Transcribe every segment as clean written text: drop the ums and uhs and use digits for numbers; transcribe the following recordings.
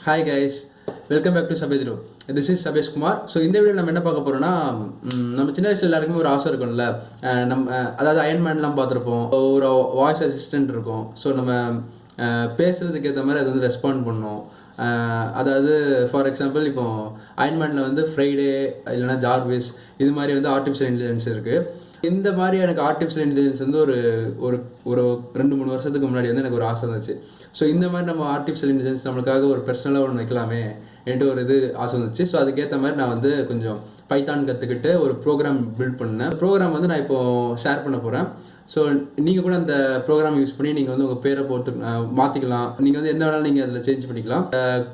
Hi guys, welcome back to Sabesh. This is Sabesh Kumar. So இந்த video நம்ம என்ன பார்க்க போறோம்னா நம்ம சின்ன வயசுல எல்லாருக்குமே ஒரு ஆசை இருக்கும்ல. நம்ம அதாவது அயன்மேன்லாம் பார்த்துருப்போம். ஒரு வாய்ஸ் அசிஸ்டன்ட் இருக்கும். ஸோ நம்ம பேசுறதுக்கு ஏற்ற மாதிரி அது வந்து ரெஸ்பாண்ட் பண்ணும். அதாவது ஃபார் எக்ஸாம்பிள் இப்போ அயன்மேனில் வந்து ஃப்ரைடே இல்லைனா ஜார்விஸ் இது மாதிரி வந்து ஆர்டிஃபிஷியல் இன்டெலிஜென்ஸ் இருக்குது. இந்த மாதிரி எனக்கு ஆர்டிஃபிஷியல் இன்டெலிஜென்ஸ் வந்து ஒரு ஒரு ஒரு 2-3 வருஷத்துக்கு முன்னாடி வந்து எனக்கு ஒரு ஆசை இருந்துச்சு. ஸோ இந்த மாதிரி நம்ம ஆர்டிஃபிஷியல் இன்டெலிஜென்ஸ் நம்மளுக்காக ஒரு பர்சனலாக ஒன்று வைக்கலாமே என்கிட்ட ஒரு இது ஆசை வந்துச்சு. ஸோ அதுக்கேற்ற மாதிரி நான் வந்து கொஞ்சம் பைத்தான் கற்றுக்கிட்டு ஒரு ப்ரோக்ராம் பில்ட் பண்ணேன். ப்ரோக்ராம் வந்து நான் இப்போது ஷேர் பண்ண போகிறேன். ஸோ நீங்கள் கூட அந்த ப்ரோக்ராம் யூஸ் பண்ணி நீங்கள் வந்து உங்கள் பேரை போட்டு மாற்றிக்கலாம். நீங்கள் வந்து என்ன வேணாலும் நீங்கள் அதில் சேஞ்ச் பண்ணிக்கலாம்.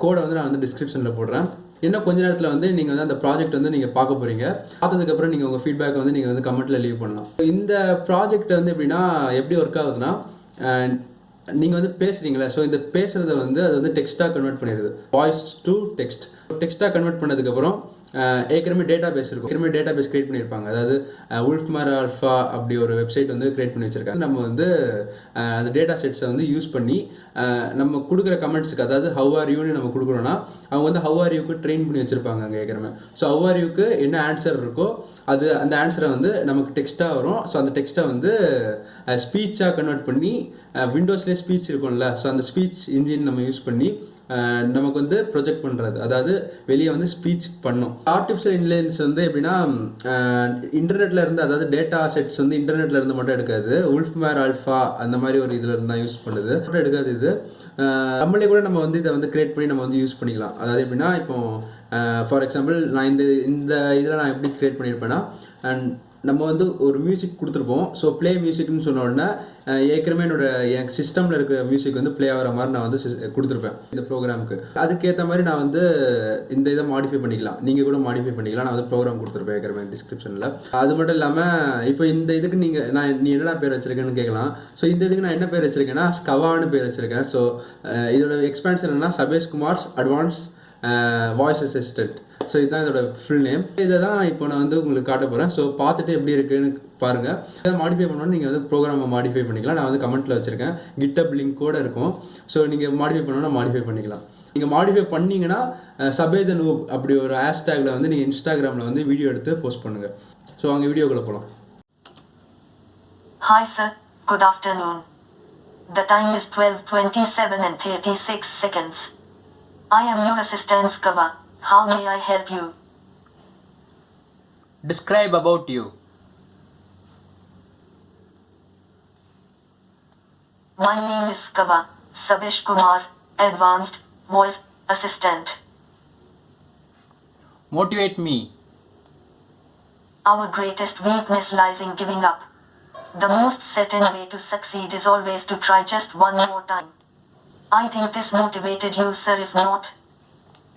கோடை வந்து நான் வந்து டிஸ்கிரிப்ஷனில் போடுறேன். இன்னும் கொஞ்ச நேரத்தில் வந்து நீங்கள் வந்து அந்த ப்ராஜெக்ட் வந்து நீங்கள் பார்க்க போகிறீங்க. பார்த்ததுக்கப்புறம் நீங்கள் உங்கள் ஃபீட்பேக் வந்து நீங்கள் வந்து கமெண்ட்டில் லீவ் பண்ணலாம். இந்த ப்ராஜெக்ட் வந்து எப்படின்னா எப்படி ஒர்க் ஆகுதுன்னா, நீங்கள் வந்து பேசுகிறீங்களா, ஸோ இந்த பேசுகிறத வந்து அது வந்து டெக்ஸ்ட்டாக கன்வெர்ட் பண்ணிடுது. வாய்ஸ் டு டெக்ஸ்ட்டாக கன்வெர்ட் பண்ணதுக்கப்புறம் ஏற்கனவே டேட்டா பேஸ் இருக்கும். ஏற்கனவே டேட்டா பேஸ் கிரியேட் பண்ணியிருப்பாங்க. அதாவது wolframalpha அப்படி ஒரு வெப்சைட் வந்து கிரியேட் பண்ணி வச்சுருக்காங்க. நம்ம வந்து அந்த டேட்டா செட்ஸை வந்து யூஸ் பண்ணி நம்ம கொடுக்குற கமெண்ட்ஸுக்கு, அதாவது ஹவ் ஆர் யூன்னு நம்ம கொடுக்குறோன்னா அவங்க வந்து ஹவ் ஆர் யூக்கு ட்ரெயின் பண்ணி வச்சுருப்பாங்க அங்கே ஏற்கனவே. ஸோ ஹவ் ஆர் யூக்கு என்ன ஆன்சர் இருக்கோ அது அந்த ஆன்சரை வந்து நமக்கு டெக்ஸ்ட்டாக வரும். ஸோ அந்த டெக்ஸ்ட்டை வந்து ஸ்பீச்சாக கன்வெர்ட் பண்ணி விண்டோஸ்லேயே ஸ்பீச் இருக்கும்ல, ஸோ அந்த ஸ்பீச் இன்ஜின் நம்ம யூஸ் பண்ணி நமக்கு வந்து ப்ரொஜெக்ட் பண்ணுறது, அதாவது வெளியே வந்து ஸ்பீச் பண்ணும். ஆர்டிஃபிஷியல் இன்டெலிஜென்ஸ் வந்து எப்படின்னா இன்டர்நெட்டில் இருந்து, அதாவது டேட்டா செட்ஸ் வந்து இன்டர்நெட்டில் இருந்து மட்டும் எடுக்காது. wolframalpha அந்த மாதிரி ஒரு இதில் இருந்து தான் யூஸ் பண்ணுது, மட்டும் எடுக்காது. இது நம்மளே கூட நம்ம வந்து இதை வந்து கிரியேட் பண்ணி நம்ம வந்து யூஸ் பண்ணிக்கலாம். அதாவது எப்படின்னா இப்போ ஃபார் எக்ஸாம்பிள் நான் இந்த இதில் நான் எப்படி கிரியேட் பண்ணியிருப்பேன்னா, அண்ட் நம்ம வந்து ஒரு மியூசிக் கொடுத்துருப்போம். ஸோ ப்ளே மியூசிக்னு சொன்ன உடனே ஏற்கனவே என் சிஸ்டமில் இருக்கிற மியூசிக் வந்து ப்ளே ஆகிற மாதிரி நான் வந்து கொடுத்துருப்பேன் இந்த ப்ரோக்ராமுக்கு. அதுக்கேற்ற மாதிரி நான் வந்து இந்த இதை மாடிஃபை பண்ணிக்கலாம். நீங்கள் கூட மாடிஃபை பண்ணிக்கலாம். நான் வந்து ப்ரோக்ராம் கொடுத்துருப்பேன் ஏற்கனவே டிஸ்கிரிப்ஷனில். அது மட்டும் இல்லாமல் இப்போ இந்த இதுக்கு நீ என்னடா பேர் வச்சுருக்கேன்னு கேட்கலாம். ஸோ இந்த இதுக்கு நான் என்ன பேர் வச்சுருக்கேன்னா SKAVAன்னு பேர் வச்சுருக்கேன். ஸோ இதோட எக்ஸ்பேன்ஷன் என்னன்னா Sabesh Kumar's advance voice assistant. So இதுதான் இதோட ஃபுல் நேம். இதை தான் இப்போ நான் வந்து உங்களுக்கு காட்ட போகிறேன். ஸோ பார்த்துட்டு எப்படி இருக்குன்னு பாருங்கள். இதை மாடிஃபை பண்ணணும்னு நீங்கள் வந்து ப்ரோக்ராமை மாடிஃபை பண்ணிக்கலாம். நான் வந்து கமெண்ட்டில் வச்சுருக்கேன், கிட்டப் லிங்க் கூட இருக்கும். ஸோ நீங்கள் மாடிஃபை பண்ணணும்னா மாடிஃபை பண்ணிக்கலாம். நீங்கள் மாடிஃபை பண்ணிங்கன்னா சபேத நூப் அப்படி ஒரு ஹேஷ்டேக்கில் வந்து நீங்கள் இன்ஸ்டாகிராமில் வந்து வீடியோ எடுத்து போஸ்ட் பண்ணுங்கள். ஸோ அங்கே வீடியோக்குள்ளே போகலாம். Hi sir, good afternoon. The time is 12:27 and 36 seconds. I am your assistant SKAVA. How may I help you? Describe about you. My name is SKAVA, Sabesh Kumar, Advanced Voice Assistant. Motivate me. Our greatest weakness lies in giving up. The most certain way to succeed is always to try just one more time. I think this motivated you, sir. If not,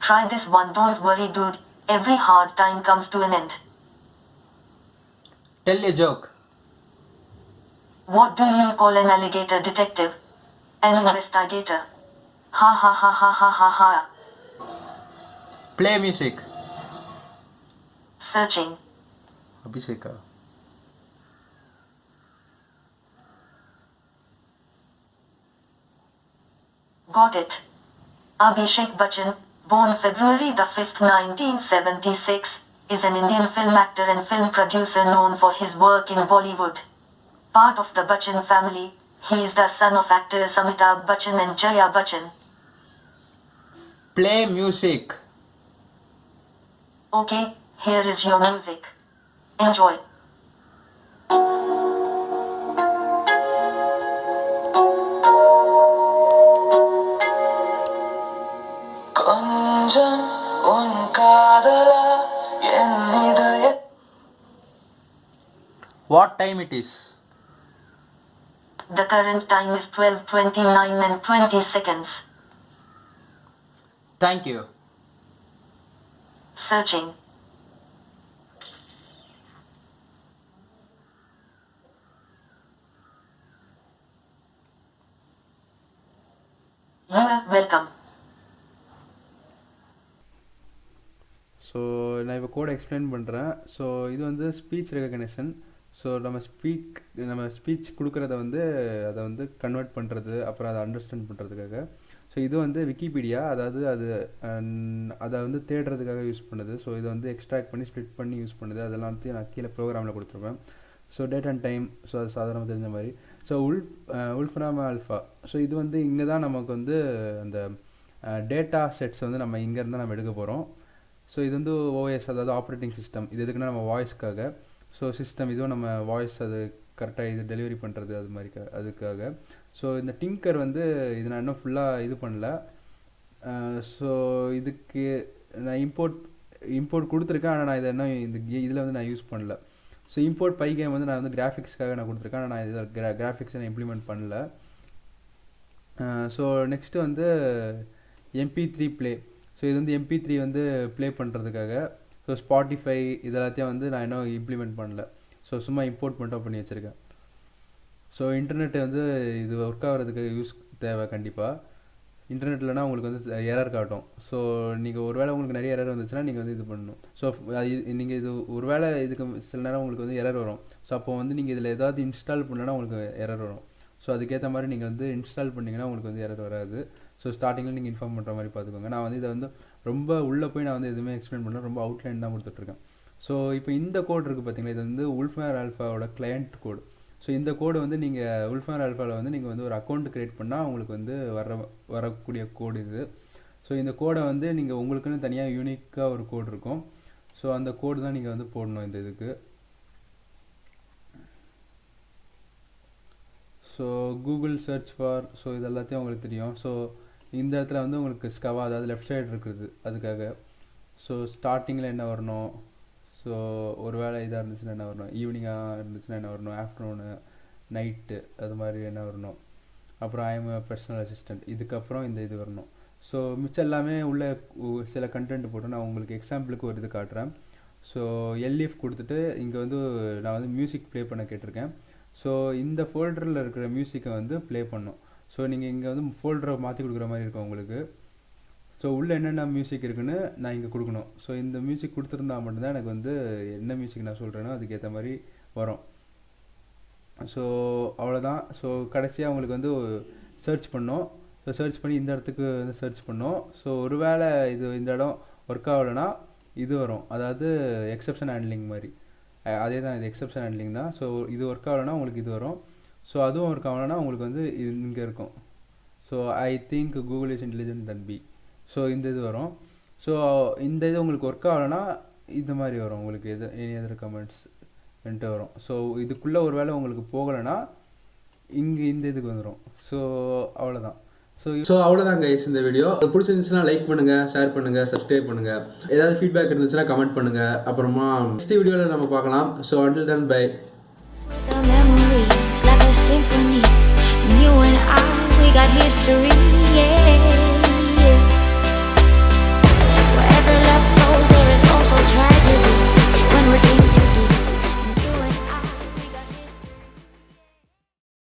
try this one. Don't worry, dude. Every hard time comes to an end. Tell a joke. What do you call an alligator detective? An investigator. Ha ha ha ha ha ha ha. Play music. Searching. Abhisheka. Got it. Abhishek Bachchan, born February the 5th, 1976, is an Indian film actor and film producer known for his work in Bollywood. Part of the Bachchan family, he is the son of actors Amitabh Bachchan and Jaya Bachchan. Play music. Okay, here is your music. Enjoy. What time it is? The current time is 12:29 and 20 seconds. Thank you. Searching. You are welcome. So நான் இப்போ கோடை explain பண்ணுறேன். So இது வந்து speech recognition. So நம்ம speech கொடுக்குறத வந்து அதை வந்து கன்வெர்ட் பண்ணுறது, அப்புறம் அதை அண்டர்ஸ்டாண்ட் பண்ணுறதுக்காக. ஸோ இது வந்து விக்கிபீடியா, அதாவது அதை வந்து தேடுறதுக்காக யூஸ் பண்ணுது. ஸோ இதை வந்து எக்ஸ்ட்ராக்ட் பண்ணி ஸ்ப்ளிட் பண்ணி யூஸ் பண்ணுது. அதெல்லாம் நான் கீழே ப்ரோக்ராமில் கொடுத்துருப்பேன். So date and time, so அது சாதாரணமாக தெரிஞ்ச மாதிரி. ஸோ wolframalpha, ஸோ இது வந்து இங்கே தான் நமக்கு வந்து அந்த டேட்டா செட்ஸ் வந்து நம்ம இங்கேருந்து நம்ம எடுக்க போகிறோம். ஸோ இது வந்து ஓஎஸ், அதாவது ஆப்ரேட்டிங் சிஸ்டம். இது எதுக்குன்னா நம்ம வாய்ஸ்க்காக. ஸோ சிஸ்டம் இதுவும் நம்ம வாய்ஸ் அது கரெக்டாக இது டெலிவரி பண்ணுறது அது மாதிரி அதுக்காக. ஸோ இந்த டிங்கர் வந்து இது நான் இன்னும் ஃபுல்லாக இது பண்ணல. ஸோ இதுக்கு நான் இம்போர்ட் கொடுத்துருக்கேன், ஆனால் நான் இதை இன்னும் இதில் வந்து நான் யூஸ் பண்ணல. ஸோ இம்போர்ட் பைகேம் வந்து நான் வந்து கிராஃபிக்ஸ்க்காக நான் கொடுத்துருக்கேன், ஆனால் நான் இதில் கிராஃபிக்ஸை நான் இம்ப்ளிமெண்ட் பண்ணல. ஸோ நெக்ஸ்ட்டு வந்து MP3 ப்ளே. ஸோ இது வந்து MP3 வந்து ப்ளே பண்ணுறதுக்காக. ஸோ ஸ்பாட்டிஃபை இது எல்லாத்தையும் வந்து நான் இன்னும் இம்ப்ளிமெண்ட் பண்ணல. ஸோ சும்மா இம்போர்ட் மட்டும் பண்ணி வச்சுருக்கேன். ஸோ இன்டர்நெட்டு வந்து இது ஒர்க் ஆகிறதுக்கு யூஸ் தேவை கண்டிப்பாக. இன்டர்நெட் இல்லைனா உங்களுக்கு வந்து எரர் காட்டும். ஸோ நீங்கள் ஒரு வேளை உங்களுக்கு நிறைய எரர் வந்துச்சுன்னா நீங்கள் வந்து இது பண்ணணும். ஸோ நீங்கள் இது ஒரு வேளை இதுக்கு சில நேரம் உங்களுக்கு வந்து எரர் வரும். ஸோ அப்போ வந்து நீங்கள் இதில் ஏதாவது இன்ஸ்டால் பண்ணலன்னா உங்களுக்கு எரர் வரும். ஸோ அதுக்கேற்ற மாதிரி நீங்கள் வந்து இன்ஸ்டால் பண்ணிங்கன்னா உங்களுக்கு வந்து எரர் வராது. ஸோ ஸ்டார்டிங்கில் நீங்கள் இன்ஃபார்ம் பண்ணுற மாதிரி பார்த்துக்கோங்க. நான் வந்து இதை வந்து ரொம்ப உள்ளே போய் நான் வந்து எதுவுமே எக்ஸ்பிளைன் பண்ணல, ரொம்ப அவுட்லைன் தான் கொடுத்துட்ருக்கேன். ஸோ இப்போ இந்த கோட் இருக்குது பார்த்தீங்களா, இது வந்து wolframalphaவோட கிளையண்ட் கோடு. ஸோ இந்த கோடு வந்து நீங்கள் wolframalphaவில் வந்து நீங்கள் வந்து ஒரு அக்கௌண்ட் க்ரியேட் பண்ணால் உங்களுக்கு வந்து வரக்கூடிய கோடு இது. ஸோ இந்த கோடை வந்து நீங்கள் உங்களுக்குன்னு தனியாக யூனிக்காக ஒரு கோடு இருக்கும். ஸோ அந்த கோடு தான் நீங்கள் வந்து போடணும் இந்த இதுக்கு. So Google search for, so இது எல்லாத்தையும் உங்களுக்கு தெரியும். ஸோ இந்த இடத்துல வந்து உங்களுக்கு SKAVA, அதாவது லெஃப்ட் சைடு இருக்குது அதுக்காக. ஸோ ஸ்டார்டிங்கில் என்ன வரணும், ஸோ ஒரு வேளை இதாக இருந்துச்சுன்னா என்ன வரணும், ஈவினிங்காக இருந்துச்சுன்னா என்ன வரணும், ஆஃப்டர்நூனு, நைட்டு அது மாதிரி என்ன வரணும், அப்புறம் ஐஎம் பர்சனல் அசிஸ்டண்ட், இதுக்கப்புறம் இந்த இது வரணும். ஸோ மிச்சம் எல்லாமே உள்ள சில கண்டென்ட் போட்டு நான் உங்களுக்கு எக்ஸாம்பிளுக்கு ஒரு இது காட்டுறேன். ஸோ எல்இஎஃப் கொடுத்துட்டு இங்கே வந்து நான் வந்து மியூசிக் ப்ளே பண்ண கேட்டிருக்கேன். ஸோ இந்த ஃபோல்டரில் இருக்கிற மியூசிக்கை வந்து ப்ளே பண்ணணும். ஸோ நீங்கள் இங்கே வந்து ஃபோல்டரை மாற்றி கொடுக்குற மாதிரி இருக்கும் உங்களுக்கு. ஸோ உள்ளே என்னென்ன மியூசிக் இருக்குன்னு நான் இங்கே கொடுக்கணும். ஸோ இந்த மியூசிக் கொடுத்துருந்தா மட்டும்தான் எனக்கு வந்து என்ன மியூசிக் நான் சொல்கிறேனோ அதுக்கேற்ற மாதிரி வரும். ஸோ அவ்வளோதான். ஸோ கடைசியாக உங்களுக்கு வந்து சர்ச் பண்ணோம். ஸோ சர்ச் பண்ணி இந்த இடத்துக்கு வந்து சர்ச் பண்ணோம். ஸோ ஒரு வேளை இந்த இடம் ஒர்க் ஆகலைன்னா இது வரும், அதாவது எக்ஸப்ஷன் ஹேண்ட்லிங் மாதிரி. அதே தான், இது எக்ஸப்ஷன் ஹேண்ட்லிங் தான். ஸோ இது ஒர்க் ஆகலைன்னா உங்களுக்கு இது வரும். ஸோ அதுவும் ஒர்க் ஆகலைன்னா உங்களுக்கு வந்து இது இங்கே இருக்கும். So I think Google is intelligent than be. So இந்த இது வரும். ஸோ இந்த இது உங்களுக்கு ஒர்க் ஆகலைன்னா இந்த மாதிரி வரும் உங்களுக்கு, எது எனி அதர் கமெண்ட்ஸ் வந்துட்டு வரும். ஸோ இதுக்குள்ளே ஒரு வேளை உங்களுக்கு போகலைன்னா இங்கே இந்த இதுக்கு வந்துடும். ஸோ அவ்வளோதான். ஸோ அவ்வளோதான் கைஸ் இந்த வீடியோ. பிடிச்சிருந்துச்சுன்னா லைக் பண்ணுங்கள், ஷேர் பண்ணுங்கள், சப்ஸ்கிரைப் பண்ணுங்கள். ஏதாவது ஃபீட்பேக் இருந்துச்சுன்னா கமெண்ட் பண்ணுங்கள். அப்புறமா நெக்ஸ்ட் வீடியோவில் நம்ம பார்க்கலாம். So until then, bye. The memories like a symphony. You and I, we got history, yeah.